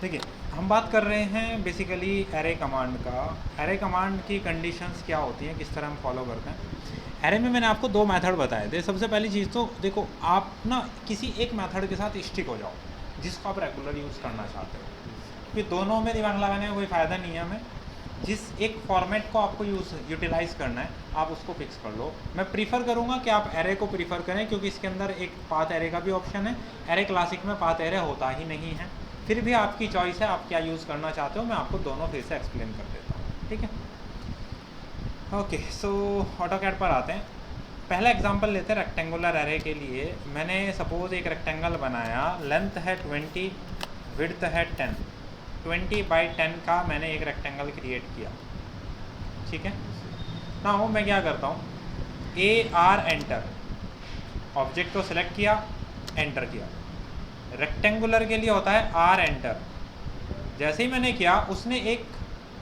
देखिए, हम बात कर रहे हैं बेसिकली एरे कमांड का। एरे कमांड की कंडीशंस क्या होती हैं, किस तरह हम फॉलो करते हैं। एरे में मैंने आपको दो मेथड बताए थे। सबसे पहली चीज़ तो देखो, आप ना किसी एक मेथड के साथ स्टिक हो जाओ जिसको आप रेगुलर यूज़ करना चाहते हो, क्योंकि दोनों में दिमाग लगाने का कोई फ़ायदा नहीं है हमें। जिस एक फॉर्मेट को आपको यूटिलाइज़ करना है आप उसको फिक्स कर लो। मैं प्रीफर करूँगा कि आप एरे को प्रीफर करें, क्योंकि इसके अंदर एक पाथ एरे का भी ऑप्शन है। एरे क्लासिक में पाथ एरे होता ही नहीं है। फिर भी आपकी चॉइस है, आप क्या यूज़ करना चाहते हो। मैं आपको दोनों फिर से एक्सप्लेन कर देता हूँ, ठीक है। ओके, सो ऑटोकैड पर आते हैं। पहला एग्जांपल लेते हैं रेक्टेंगुलर एरे के लिए। मैंने सपोज एक रेक्टेंगल बनाया, लेंथ है 20, विड्थ है 10, 20x10 का मैंने एक रेक्टेंगल क्रिएट किया, ठीक है ना। हो मैं क्या करता हूँ, AR एंटर, ऑब्जेक्ट को सिलेक्ट किया, एंटर किया। रेक्टेंगुलर के लिए होता है R एंटर। जैसे ही मैंने किया उसने एक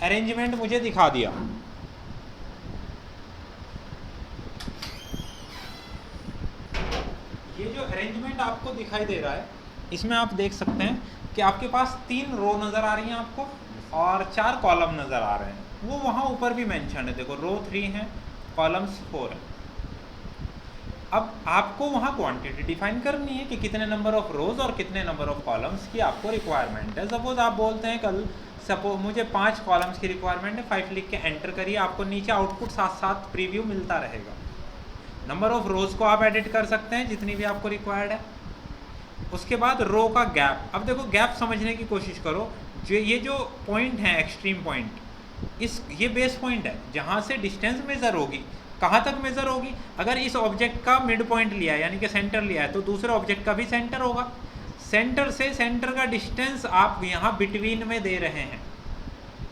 अरेंजमेंट मुझे दिखा दिया। ये जो अरेंजमेंट आपको दिखाई दे रहा है, इसमें आप देख सकते हैं कि आपके पास 3 रो नज़र आ रही हैं आपको और 4 कॉलम नज़र आ रहे हैं। वो वहाँ ऊपर भी मेंशन है, देखो रो 3 है, कॉलम्स 4 है। अब आपको वहाँ क्वांटिटी डिफाइन करनी है कि कितने नंबर ऑफ रोज और कितने नंबर ऑफ कॉलम्स की आपको रिक्वायरमेंट है। सपोज आप बोलते हैं कल सपोज मुझे 5 कॉलम्स की रिक्वायरमेंट है, 5 लिख के एंटर करिए, आपको नीचे आउटपुट साथ साथ प्रीव्यू मिलता रहेगा। नंबर ऑफ रोज को आप एडिट कर सकते हैं जितनी भी आपको रिक्वायर्ड है। उसके बाद रो का गैप। अब देखो गैप समझने की कोशिश करो। ये जो पॉइंट है, एक्सट्रीम पॉइंट, ये बेस पॉइंट है जहाँ से डिस्टेंस मेज़र होगी। कहाँ तक मेज़र होगी? अगर इस ऑब्जेक्ट का मिड पॉइंट लिया है, यानी कि सेंटर लिया है, तो दूसरे ऑब्जेक्ट का भी सेंटर होगा। सेंटर से सेंटर का डिस्टेंस आप यहाँ बिटवीन में दे रहे हैं,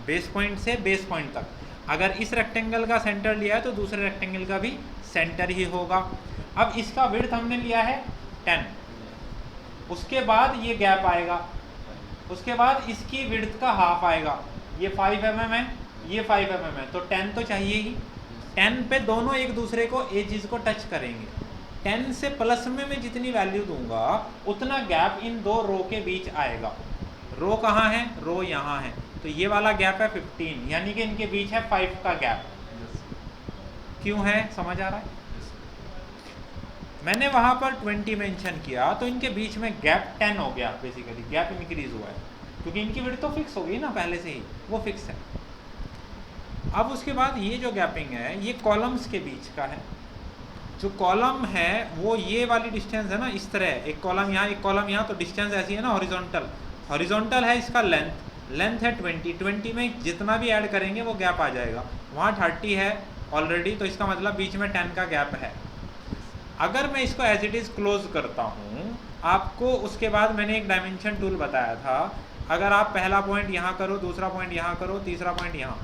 बेस पॉइंट से बेस पॉइंट तक। अगर इस रेक्टेंगल का सेंटर लिया है तो दूसरे रेक्टेंगल का भी सेंटर ही होगा। अब इसका विड्थ हमने लिया है 10, उसके बाद ये गैप आएगा, उसके बाद इसकी विड्थ का हाफ आएगा। ये 5 mm है, ये 5 mm है, तो 10 तो चाहिए ही। 10 पे दोनों एक दूसरे को एजिस को टच करेंगे। 10 से प्लस में मैं जितनी वैल्यू दूंगा उतना गैप इन दो रो के बीच आएगा। रो कहाँ है? रो यहाँ है, तो ये वाला गैप है 15, यानी कि इनके बीच है 5 का गैप। क्यों है, समझ आ रहा है? मैंने वहाँ पर 20 मेंशन किया तो इनके बीच में गैप 10 हो गया। बेसिकली गैप इंक्रीज हुआ है, क्योंकि इनकी विड्थ तो फिक्स हो गई ना पहले से ही, वो फिक्स है। अब उसके बाद ये जो गैपिंग है ये कॉलम्स के बीच का है। जो कॉलम है वो ये वाली डिस्टेंस है ना, इस तरह एक कॉलम यहाँ एक कॉलम यहाँ, तो डिस्टेंस ऐसी है ना, हॉरिजॉन्टल। हॉरिजॉन्टल है इसका लेंथ है 20 में जितना भी ऐड करेंगे वो गैप आ जाएगा। वहाँ 30 है ऑलरेडी, तो इसका मतलब बीच में 10 का गैप है। अगर मैं इसको एज इट इज़ क्लोज करता हूँ, आपको उसके बाद मैंने एक डायमेंशन टूल बताया था। अगर आप पहला पॉइंट यहाँ करो, दूसरा पॉइंट यहाँ करो, तीसरा पॉइंट यहाँ,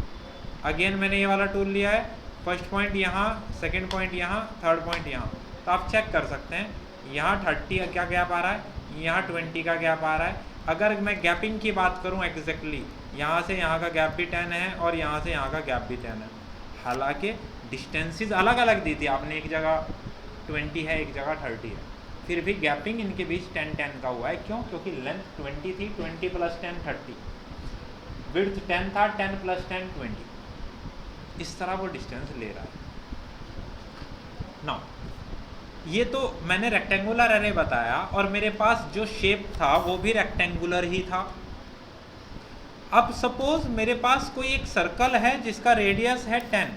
अगेन मैंने ये वाला टूल लिया है, फर्स्ट पॉइंट यहाँ, सेकंड पॉइंट यहाँ, थर्ड पॉइंट यहाँ, तो आप चेक कर सकते हैं यहाँ 30 क्या गैप आ रहा है, यहाँ 20 का गैप आ रहा है। अगर मैं गैपिंग की बात करूँ एग्जैक्टली, यहाँ से यहाँ का गैप भी 10 है और यहाँ से यहाँ का गैप भी 10 है। हालांकि डिस्टेंसेस अलग अलग दी थी आपने, एक जगह 20 है, एक जगह 30 है, फिर भी गैपिंग इनके बीच 10-10 का हुआ है। क्यों? क्योंकि लेंथ 20 थी, 20 + 10 30, विड्थ 10 था, 10 + 10 20, इस तरह वो डिस्टेंस ले रहा है ना। ये तो मैंने रेक्टेंगुलर एरे बताया और मेरे पास जो शेप था वो भी रेक्टेंगुलर ही था। अब सपोज मेरे पास कोई एक सर्कल है जिसका रेडियस है 10,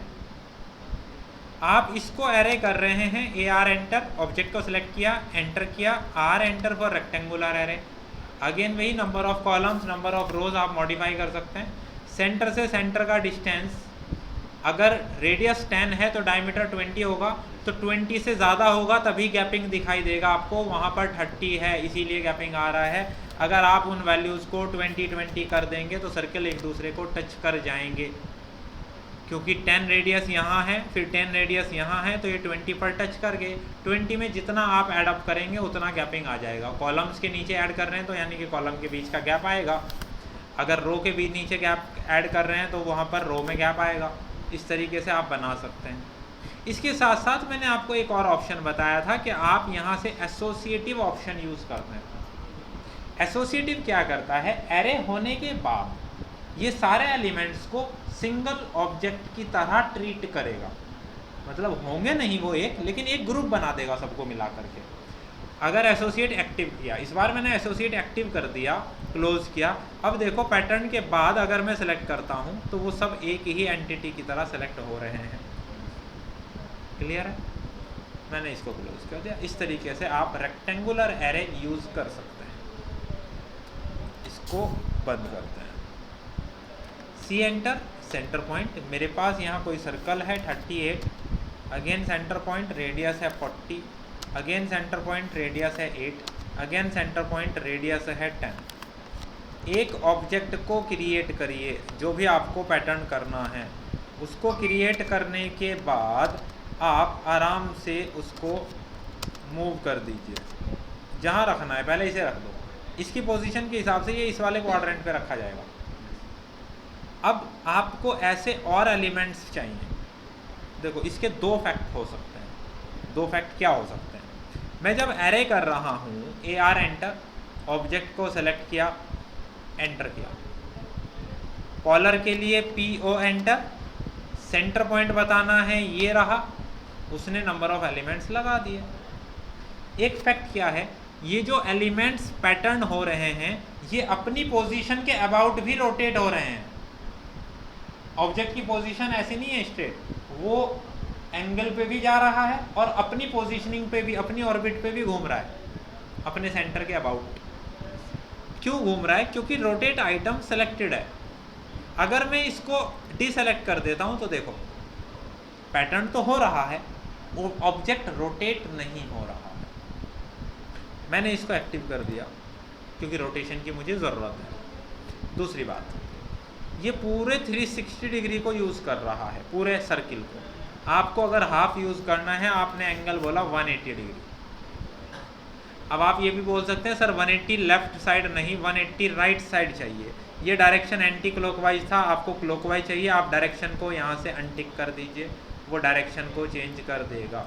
आप इसको एरे कर रहे हैं। AR एंटर, ऑब्जेक्ट को सिलेक्ट किया, एंटर किया, R enter for rectangular array. Again वही number of columns, number of rows आप मॉडिफाई कर सकते हैं। सेंटर से सेंटर का डिस्टेंस, अगर रेडियस 10 है तो डायमीटर 20 होगा, तो 20 से ज़्यादा होगा तभी गैपिंग दिखाई देगा आपको। वहाँ पर 30 है इसीलिए गैपिंग आ रहा है। अगर आप उन वैल्यूज़ को 20-20 कर देंगे तो सर्कल एक दूसरे को टच कर जाएंगे, क्योंकि 10 रेडियस यहाँ है, फिर 10 रेडियस यहाँ है, तो ये 20 पर टच कर गए। 20 में जितना आप ऐड अप करेंगे उतना गैपिंग आ जाएगा। कॉलम्स के नीचे ऐड कर रहे हैं तो यानी कि कॉलम के बीच का गैप आएगा। अगर रो के बीच नीचे गैप ऐड कर रहे हैं तो वहाँ पर रो में गैप आएगा। इस तरीके से आप बना सकते हैं। इसके साथ साथ मैंने आपको एक और ऑप्शन बताया था कि आप यहाँ से एसोसिएटिव ऑप्शन यूज़ करते हैं। एसोसिएटिव क्या करता है, एरे होने के बाद ये सारे एलिमेंट्स को सिंगल ऑब्जेक्ट की तरह ट्रीट करेगा, मतलब होंगे नहीं वो एक, लेकिन एक ग्रुप बना देगा सबको मिला करके। अगर एसोसिएट एक्टिव किया, इस बार मैंने एसोसिएट एक्टिव कर दिया, क्लोज किया, अब देखो पैटर्न के बाद अगर मैं सेलेक्ट करता हूँ तो वो सब एक ही एंटिटी की तरह सेलेक्ट हो रहे हैं। क्लियर है? मैंने इसको क्लोज कर दिया। इस तरीके से आप रेक्टेंगुलर एरे यूज कर सकते हैं। इसको बंद करते हैं। सी एंटर, सेंटर पॉइंट, मेरे पास यहाँ कोई सर्कल है 38, अगेन सेंटर पॉइंट रेडियस है 40, अगेन सेंटर पॉइंट रेडियस है 8, अगेन सेंटर पॉइंट रेडियस है 10। एक ऑब्जेक्ट को क्रिएट करिए, जो भी आपको पैटर्न करना है उसको क्रिएट करने के बाद आप आराम से उसको मूव कर दीजिए, जहाँ रखना है पहले इसे रख दो, इसकी पोजीशन के हिसाब से ये इस वाले क्वाड्रेंट पे रखा जाएगा। अब आपको ऐसे और एलिमेंट्स चाहिए। देखो इसके दो फैक्ट हो सकते हैं। दो फैक्ट क्या हो सकते हैं, मैं जब एरे कर रहा हूँ, AR एंटर, ऑब्जेक्ट को सेलेक्ट किया, एंटर किया, कॉलर के लिए PO एंटर, सेंटर पॉइंट बताना है ये रहा, उसने नंबर ऑफ एलिमेंट्स लगा दिए। एक फैक्ट क्या है, ये जो एलिमेंट्स पैटर्न हो रहे हैं ये अपनी पोजीशन के अबाउट भी रोटेट हो रहे हैं। ऑब्जेक्ट की पोजीशन ऐसी नहीं है स्ट्रेट, वो एंगल पे भी जा रहा है और अपनी पोजीशनिंग पे भी, अपनी ऑर्बिट पे भी घूम रहा है, अपने सेंटर के अबाउट। क्यों घूम रहा है? क्योंकि रोटेट आइटम सेलेक्टेड है। अगर मैं इसको डिसेलेक्ट कर देता हूं तो देखो पैटर्न तो हो रहा है, ऑब्जेक्ट रोटेट नहीं हो रहा है। मैंने इसको एक्टिव कर दिया क्योंकि रोटेशन की मुझे ज़रूरत है। दूसरी बात, ये पूरे 360 डिग्री को यूज़ कर रहा है, पूरे सर्किल को। आपको अगर हाफ यूज़ करना है, आपने एंगल बोला 180 डिग्री। अब आप ये भी बोल सकते हैं सर 180 लेफ्ट साइड नहीं, 180 राइट साइड चाहिए। ये डायरेक्शन एंटी क्लॉकवाइज था, आपको क्लॉकवाइज चाहिए, आप डायरेक्शन को यहाँ से अनटिक कर दीजिए, वो डायरेक्शन को चेंज कर देगा।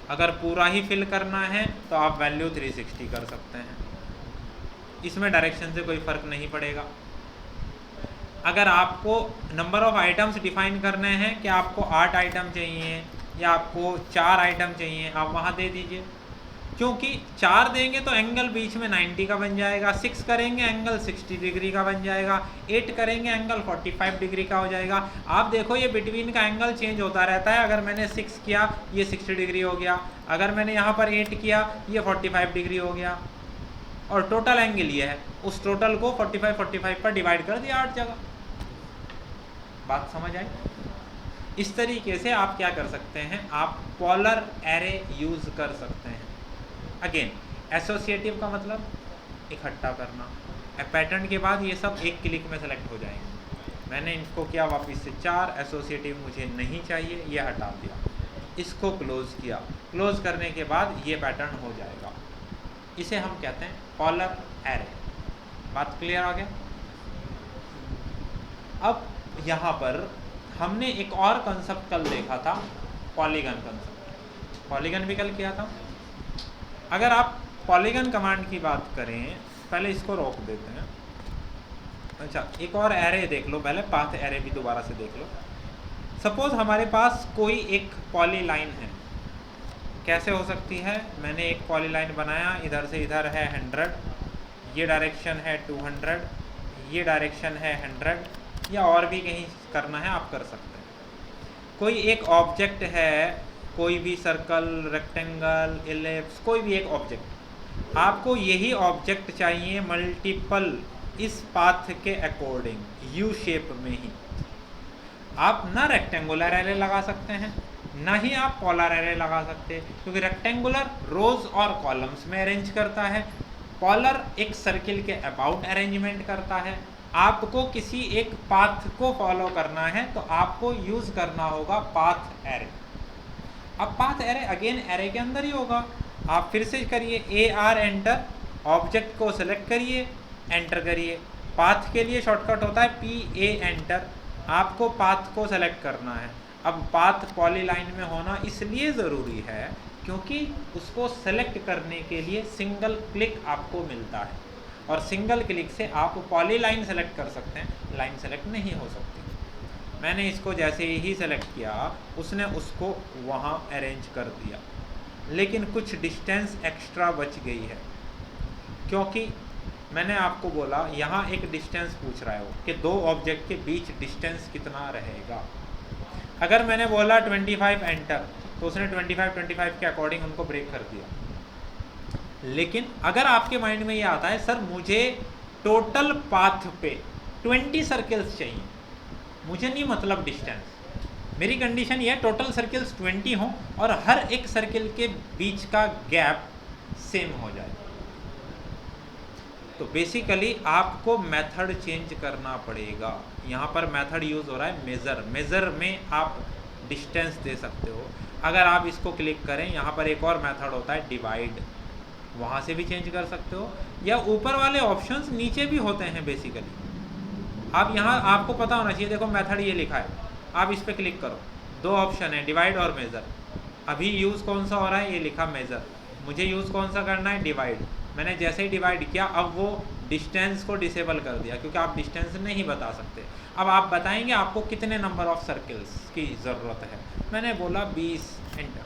अगर पूरा ही फिल करना है तो आप वैल्यू 360 कर सकते हैं, इसमें डायरेक्शन से कोई फ़र्क नहीं पड़ेगा। अगर आपको नंबर ऑफ आइटम्स डिफाइन करने हैं कि आपको 8 आइटम चाहिए या आपको 4 आइटम चाहिए, आप वहाँ दे दीजिए, क्योंकि 4 देंगे तो एंगल बीच में 90 का बन जाएगा, 6 करेंगे एंगल 60 डिग्री का बन जाएगा, 8 करेंगे एंगल 45 डिग्री का हो जाएगा। आप देखो ये बिटवीन का एंगल चेंज होता रहता है। अगर मैंने 6 किया ये 60 डिग्री हो गया, अगर मैंने यहाँ पर 8 किया ये 45 डिग्री हो गया, और टोटल एंगल ये है। उस टोटल को 45 पर डिवाइड कर दिया 8 जगह। बात समझ आई? इस तरीके से आप क्या कर सकते हैं, आप पोलर एरे यूज़ कर सकते हैं। अगेन एसोसिएटिव का मतलब इकट्ठा करना, पैटर्न के बाद ये सब एक क्लिक में सेलेक्ट हो जाएंगे। मैंने इनको किया वापस से 4, एसोसिएटिव मुझे नहीं चाहिए, ये हटा दिया, इसको क्लोज किया, क्लोज करने के बाद ये पैटर्न हो जाएगा। इसे हम कहते हैं पोलर एरे। बात क्लियर आ गया? अब यहाँ पर हमने एक और कंसेप्ट कल देखा था, पॉलीगन कंसेप्ट। पॉलीगन भी कल किया था। अगर आप पॉलीगन कमांड की बात करें, पहले इसको रोक देते हैं। अच्छा, एक और एरे देख लो पहले, पाथ एरे भी दोबारा से देख लो। सपोज हमारे पास कोई एक पॉली लाइन है, कैसे हो सकती है? मैंने एक पॉली लाइन बनाया, इधर से इधर है 100, ये डायरेक्शन है 200, ये डायरेक्शन है 100, या और भी कहीं करना है आप कर सकते हैं। कोई एक ऑब्जेक्ट है, कोई भी सर्कल, रेक्टेंगल, एलिप्स, कोई भी एक ऑब्जेक्ट, आपको यही ऑब्जेक्ट चाहिए मल्टीपल इस पाथ के अकॉर्डिंग, यू शेप में ही। आप ना रेक्टेंगुलर एरे लगा सकते हैं, ना ही आप पोलर एरे लगा सकते, क्योंकि रेक्टेंगुलर रोज और कॉलम्स में अरेंज करता है, पोलर एक सर्किल के अबाउट अरेंजमेंट करता है। आपको किसी एक पाथ को फॉलो करना है तो आपको यूज़ करना होगा पाथ एरे। अब पाथ एरे अगेन एरे के अंदर ही होगा। आप फिर से करिए AR एंटर, ऑब्जेक्ट को सेलेक्ट करिए, एंटर करिए। पाथ के लिए शॉर्टकट होता है PA एंटर, आपको पाथ को सेलेक्ट करना है। अब पाथ पॉलीलाइन में होना इसलिए ज़रूरी है क्योंकि उसको सेलेक्ट करने के लिए सिंगल क्लिक आपको मिलता है, और सिंगल क्लिक से आप पॉलीलाइन सेलेक्ट कर सकते हैं, लाइन सेलेक्ट नहीं हो सकती। मैंने इसको जैसे ही सेलेक्ट किया उसने उसको वहाँ अरेंज कर दिया, लेकिन कुछ डिस्टेंस एक्स्ट्रा बच गई है, क्योंकि मैंने आपको बोला यहाँ एक डिस्टेंस पूछ रहा है वो कि दो ऑब्जेक्ट के बीच डिस्टेंस कितना रहेगा। अगर मैंने बोला 25 एंटर, तो उसने 25 के अकॉर्डिंग उनको ब्रेक कर दिया। लेकिन अगर आपके माइंड में ये आता है सर मुझे टोटल पाथ पे 20 सर्कल्स चाहिए, मुझे नहीं मतलब डिस्टेंस, मेरी कंडीशन ये है टोटल सर्कल्स 20 हों और हर एक सर्कल के बीच का गैप सेम हो जाए, तो बेसिकली आपको मेथड चेंज करना पड़ेगा। यहाँ पर मेथड यूज़ हो रहा है मेज़र, मेज़र में आप डिस्टेंस दे सकते हो। अगर आप इसको क्लिक करें, यहाँ पर एक और मेथड होता है डिवाइड, वहाँ से भी चेंज कर सकते हो, या ऊपर वाले ऑप्शंस नीचे भी होते हैं बेसिकली। आप यहाँ आपको पता होना चाहिए, देखो मेथड ये लिखा है, आप इस पर क्लिक करो, दो ऑप्शन है डिवाइड और मेज़र। अभी यूज़ कौन सा हो रहा है, ये लिखा मेज़र, मुझे यूज़ कौन सा करना है, डिवाइड। मैंने जैसे ही डिवाइड किया अब वो डिस्टेंस को डिसेबल कर दिया, क्योंकि आप डिस्टेंस नहीं बता सकते। अब आप बताएंगे आपको कितने नंबर ऑफ सर्कल्स की ज़रूरत है, मैंने बोला 20 एंटर,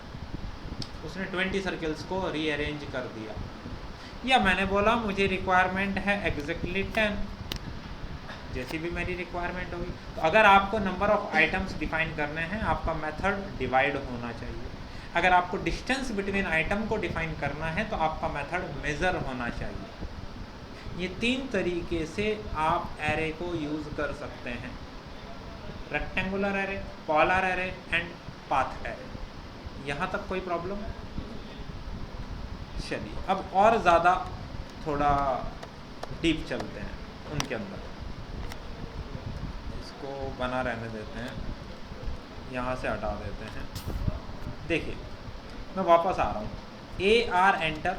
उसने 20 सर्कल्स को रीअरेंज कर दिया। या मैंने बोला मुझे रिक्वायरमेंट है एग्जैक्टली 10, जैसी भी मेरी रिक्वायरमेंट होगी। तो अगर आपको नंबर ऑफ आइटम्स डिफाइन करने हैं, आपका मेथड डिवाइड होना चाहिए। अगर आपको डिस्टेंस बिटवीन आइटम को डिफाइन करना है तो आपका मेथड मेज़र होना चाहिए। ये 3 तरीके से आप एरे को यूज़ कर सकते हैं, rectangular array, polar array and path array. यहाँ तक कोई प्रॉब्लम? चलिए अब और ज़्यादा थोड़ा डीप चलते हैं उनके अंदर, इसको बना रहने देते हैं, यहाँ से हटा देते हैं। देखिए मैं वापस आ रहा हूँ, AR एंटर,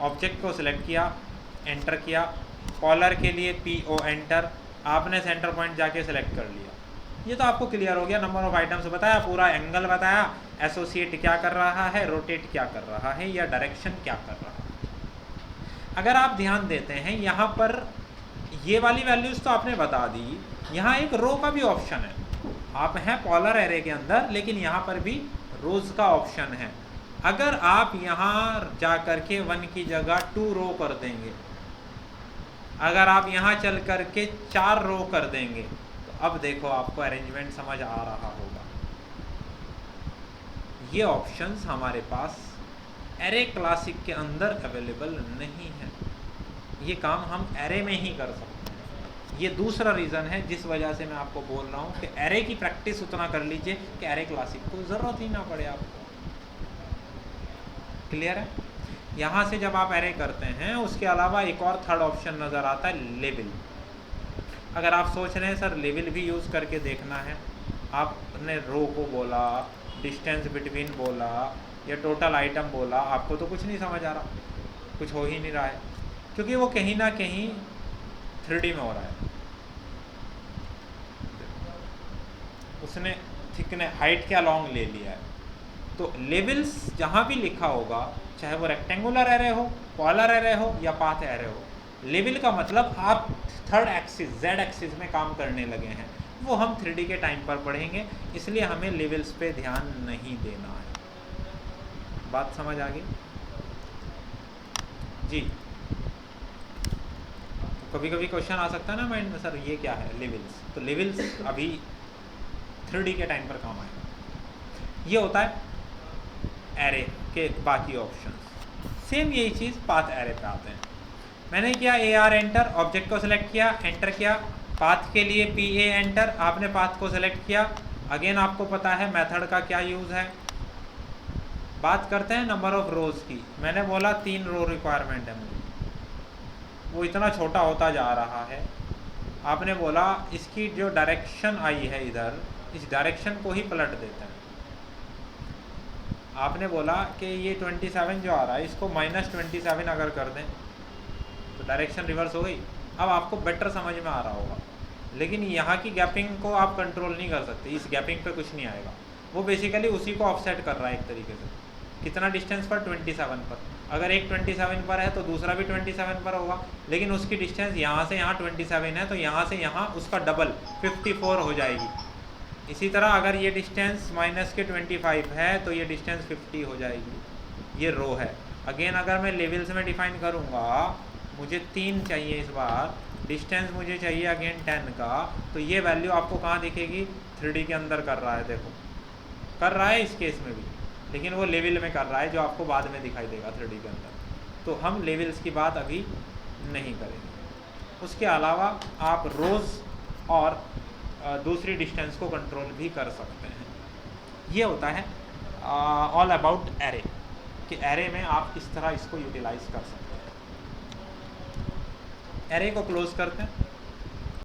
ऑब्जेक्ट को सिलेक्ट किया, एंटर किया, कॉलर के लिए PO एंटर, आपने सेंटर पॉइंट जाके सिलेक्ट कर लिया। ये तो आपको क्लियर हो गया, नंबर ऑफ आइटम्स बताया, पूरा एंगल बताया, एसोसिएट क्या कर रहा है, रोटेट क्या कर रहा है, या डायरेक्शन क्या कर रहा है। अगर आप ध्यान देते हैं यहाँ पर ये वाली वैल्यूज़ तो आपने बता दी, यहाँ एक रो का भी ऑप्शन है। आप हैं पॉलर एरे के अंदर, लेकिन यहाँ पर भी रोज का ऑप्शन है। अगर आप यहाँ जा कर के 1 की जगह 2 रो कर देंगे, अगर आप यहाँ चल कर के 4 रो कर देंगे, तो अब देखो आपको अरेंजमेंट समझ आ रहा होगा। ये ऑप्शंस हमारे पास एरे क्लासिक के अंदर अवेलेबल नहीं है, ये काम हम एरे में ही कर सकते हैं। ये दूसरा रीज़न है जिस वजह से मैं आपको बोल रहा हूँ कि एरे की प्रैक्टिस उतना कर लीजिए कि एरे क्लासिक को ज़रूरत ही ना पड़े आपको। क्लियर है? यहाँ से जब आप एरे करते हैं, उसके अलावा एक और थर्ड ऑप्शन नज़र आता है लेवल। अगर आप सोच रहे हैं सर लेवल भी यूज़ करके देखना है, आपने रो को बोला, डिस्टेंस बिटवीन बोला, या टोटल आइटम बोला, आपको तो कुछ नहीं समझ आ रहा, कुछ हो ही नहीं रहा है, क्योंकि वो कहीं ना कहीं 3D में हो रहा है। उसने थिकने हाइट के अलॉन्ग ले लिया है। तो लेवल्स जहाँ भी लिखा होगा, चाहे वो रेक्टेंगुलर एरे हो, पॉलर एरे हो या पाथ एरे हो, लेवल का मतलब आप थर्ड एक्सिस Z एक्सिस में काम करने लगे हैं। वो हम 3D के टाइम पर पढ़ेंगे, इसलिए हमें लेवल्स पे ध्यान नहीं देना है। बात समझ आ गई जी? कभी कभी क्वेश्चन आ सकता है ना माइंड में, सर ये क्या है लेवल्स, तो लेवल्स अभी 3D के टाइम पर काम आएगा। ये होता है एरे के बाकी ऑप्शंस। सेम यही चीज़ पाथ एरे पे आते हैं। मैंने किया AR एंटर, ऑब्जेक्ट को सिलेक्ट किया, एंटर किया, पाथ के लिए PA एंटर, आपने पाथ को सिलेक्ट किया। अगेन आपको पता है मेथड का क्या यूज़ है। बात करते हैं नंबर ऑफ रोज़ की। मैंने बोला 3 रो रिक्वायरमेंट है मुझे, वो इतना छोटा होता जा रहा है। आपने बोला इसकी जो डायरेक्शन आई है इधर, इस डायरेक्शन को ही पलट देते हैं। आपने बोला कि ये 27 जो आ रहा है, इसको -27 अगर कर दें तो डायरेक्शन रिवर्स हो गई। अब आपको बेटर समझ में आ रहा होगा, लेकिन यहाँ की गैपिंग को आप कंट्रोल नहीं कर सकते, इस गैपिंग पे कुछ नहीं आएगा। वो बेसिकली उसी को ऑफसेट कर रहा है एक तरीके से। कितना डिस्टेंस पर, 27 पर। अगर एक 27 पर है तो दूसरा भी 27 पर होगा, लेकिन उसकी डिस्टेंस यहाँ से यहाँ 27 है तो यहाँ से यहाँ उसका डबल 54 हो जाएगी। इसी तरह अगर ये डिस्टेंस माइनस के 25 है तो ये डिस्टेंस 50 हो जाएगी। ये रो है। अगेन अगर मैं लेवल्स में डिफाइन करूँगा, मुझे 3 चाहिए इस बार, डिस्टेंस मुझे चाहिए अगेन 10 का, तो ये वैल्यू आपको कहाँ दिखेगी, 3D के अंदर कर रहा है, देखो कर रहा है इस केस में भी, लेकिन वो लेवल में कर रहा है जो आपको बाद में दिखाई देगा 3D के अंदर। तो हम लेवल्स की बात अभी नहीं करेंगे। उसके अलावा आप रोज़ और दूसरी डिस्टेंस को कंट्रोल भी कर सकते हैं। ये होता है ऑल अबाउट एरे, कि एरे में आप किस तरह इसको यूटिलाइज कर सकते हैं। एरे को क्लोज करते हैं।